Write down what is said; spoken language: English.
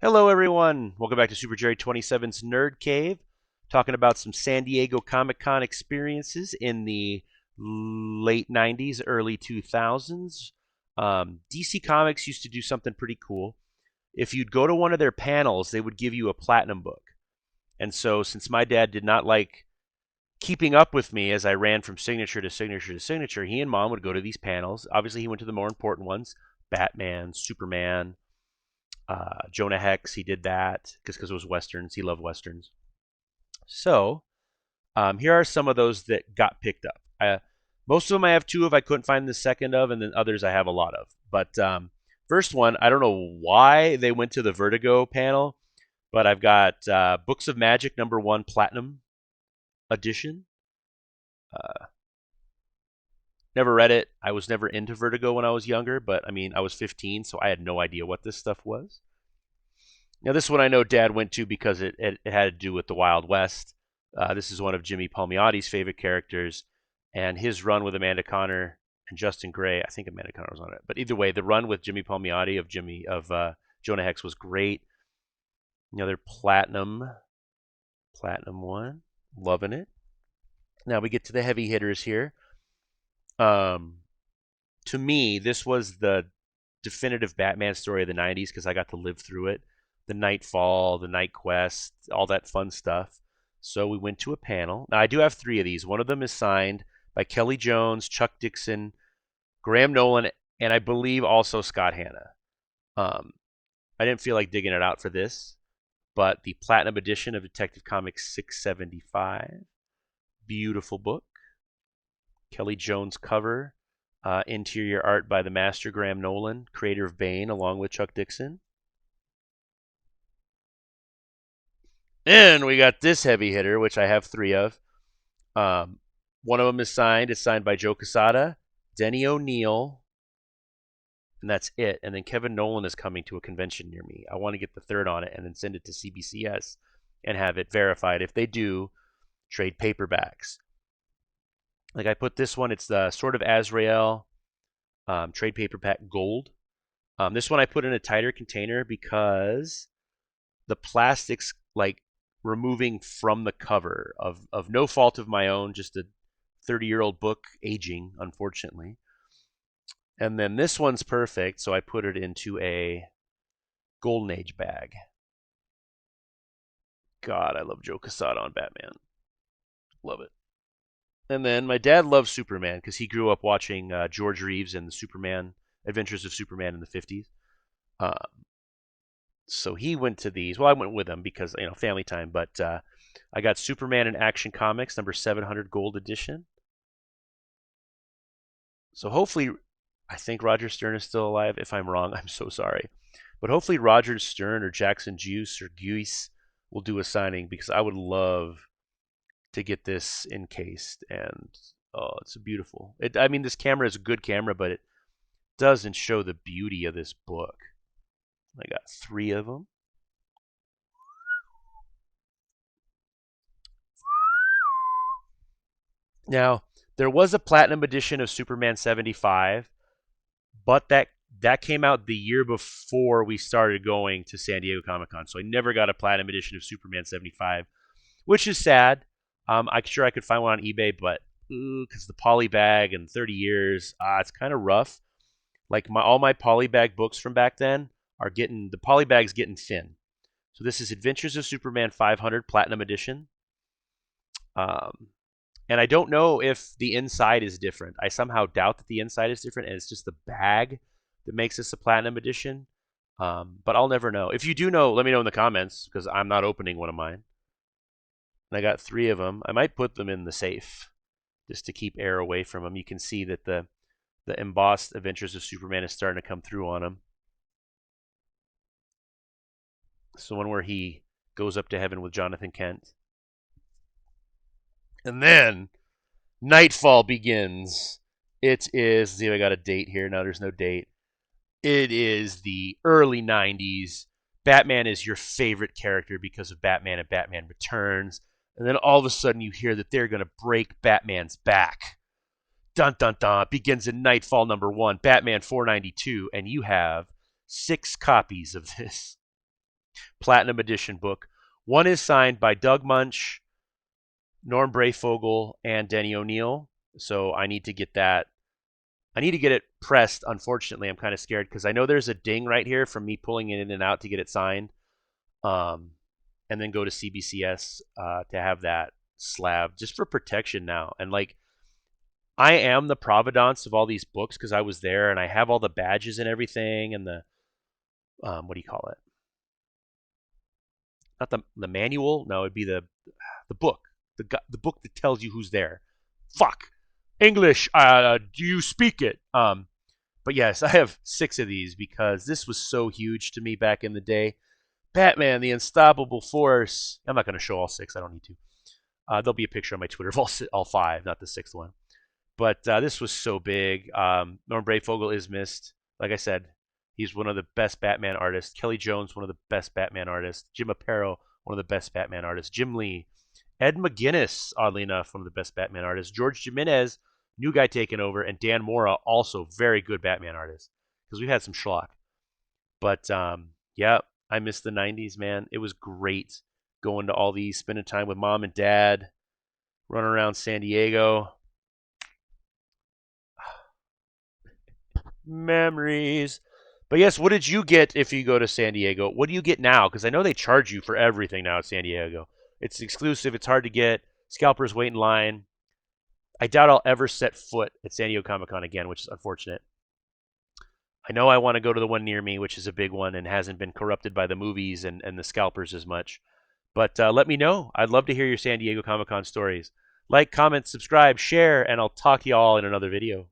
Hello, everyone. Welcome back to Super Jerry 27's Nerd Cave, talking about some San Diego Comic Con experiences in the late 90s, early 2000s. DC Comics used to do something pretty cool. If you'd go to one of their panels, they would give you a platinum book. And so, since my dad did not like keeping up with me as I ran from signature to signature to signature, he and mom would go to these panels. Obviously, he went to the more important ones: Batman, Superman, Jonah Hex. He did that because it was westerns. He loved westerns. So here are some of those that got picked up. Most of them I have two of. I couldn't find the second of, and then others I have a lot of. But first one, I don't know why they went to the Vertigo panel, but I've got Books of Magic #1 Platinum Edition. Never read it. I was never into Vertigo when I was younger, but I mean, I was 15, so I had no idea what this stuff was. Now, this one I know Dad went to because it had to do with the Wild West. This is one of Jimmy Palmiotti's favorite characters, and his run with Amanda Conner and Justin Gray. I think Amanda Conner was on it, but either way, the run with Jimmy Palmiotti of Jonah Hex was great. Another platinum one, loving it. Now we get to the heavy hitters here. To me, this was the definitive Batman story of the 90s because I got to live through it. The Nightfall, the Night Quest, all that fun stuff. So we went to a panel. Now, I do have three of these. One of them is signed by Kelly Jones, Chuck Dixon, Graham Nolan, and I believe also Scott Hanna. I didn't feel like digging it out for this, but the Platinum Edition of Detective Comics 675. Beautiful book. Kelly Jones cover. Interior art by the master Graham Nolan, creator of Bane, along with Chuck Dixon. And we got this heavy hitter, which I have three of. One of them is signed. It's signed by Joe Quesada, Denny O'Neil, and that's it. And then Kevin Nolan is coming to a convention near me. I want to get the third on it and then send it to CBCS and have it verified. If they do, trade paperbacks. Like I put this one, it's the Sword of Azrael trade paperback gold. This one I put in a tighter container because the plastic's like removing from the cover of no fault of my own, just a 30-year-old book aging, unfortunately. And then this one's perfect, so I put it into a Golden Age bag. God, I love Joe Quesada on Batman. Love it. And then my dad loves Superman because he grew up watching George Reeves and the Superman Adventures of Superman in the 50s. Uh, so he went to these. Well, I went with him because family time. But I got Superman in Action Comics #700 Gold Edition. So hopefully, I think Roger Stern is still alive. If I'm wrong, I'm so sorry. But hopefully Roger Stern or Jackson Juice or Guice will do a signing because I would love to get this encased. And oh, it's beautiful. I mean, this camera is a good camera, but it doesn't show the beauty of this book. I got three of them. Now, there was a platinum edition of Superman 75, but that came out the year before we started going to San Diego Comic-Con. So I never got a platinum edition of Superman 75, which is sad. I'm sure I could find one on eBay, but because the poly bag and 30 years, it's kind of rough. Like all my polybag books from back then are the polybag's getting thin. So this is Adventures of Superman 500 Platinum Edition. And I don't know if the inside is different. I somehow doubt that the inside is different, and it's just the bag that makes this a Platinum Edition. But I'll never know. If you do know, let me know in the comments, because I'm not opening one of mine. And I got three of them. I might put them in the safe just to keep air away from them. You can see that the embossed Adventures of Superman is starting to come through on them. It's the one where he goes up to heaven with Jonathan Kent. And then Nightfall begins. It is, see if I got a date here. No, there's no date. It is the early 90s. Batman is your favorite character because of Batman and Batman Returns. And then all of a sudden you hear that they're going to break Batman's back. Dun dun dun. Begins in Nightfall #1, Batman 492, and you have 6 copies of this. Platinum Edition book. One is signed by Doug Munch, Norm Brayfogle, and Denny O'Neil. So I need to get that. I need to get it pressed. Unfortunately, I'm kind of scared because I know there's a ding right here from me pulling it in and out to get it signed, and then go to CBCS to have that slab just for protection now. And like, I am the provenance of all these books because I was there and I have all the badges and everything and the what do you call it? Not the manual. No, it'd be the book, the book that tells you who's there. Fuck English. Do you speak it? But yes, I have 6 of these because this was so huge to me back in the day. Batman, the Unstoppable Force. I'm not going to show all 6. I don't need to. There'll be a picture on my Twitter of all 5, not the 6th one. But this was so big. Norm Brayfogle is missed. Like I said, he's one of the best Batman artists. Kelly Jones, one of the best Batman artists. Jim Aparo, one of the best Batman artists. Jim Lee. Ed McGuinness, oddly enough, one of the best Batman artists. George Jimenez, new guy taking over. And Dan Mora, also very good Batman artist. Because we've had some schlock. But, yeah, I miss the 90s, man. It was great going to all these, spending time with mom and dad, running around San Diego. Memories. But yes, what did you get if you go to San Diego? What do you get now? Because I know they charge you for everything now at San Diego. It's exclusive. It's hard to get. Scalpers wait in line. I doubt I'll ever set foot at San Diego Comic-Con again, which is unfortunate. I know I want to go to the one near me, which is a big one and hasn't been corrupted by the movies and the scalpers as much. But let me know. I'd love to hear your San Diego Comic-Con stories. Like, comment, subscribe, share, and I'll talk to you all in another video.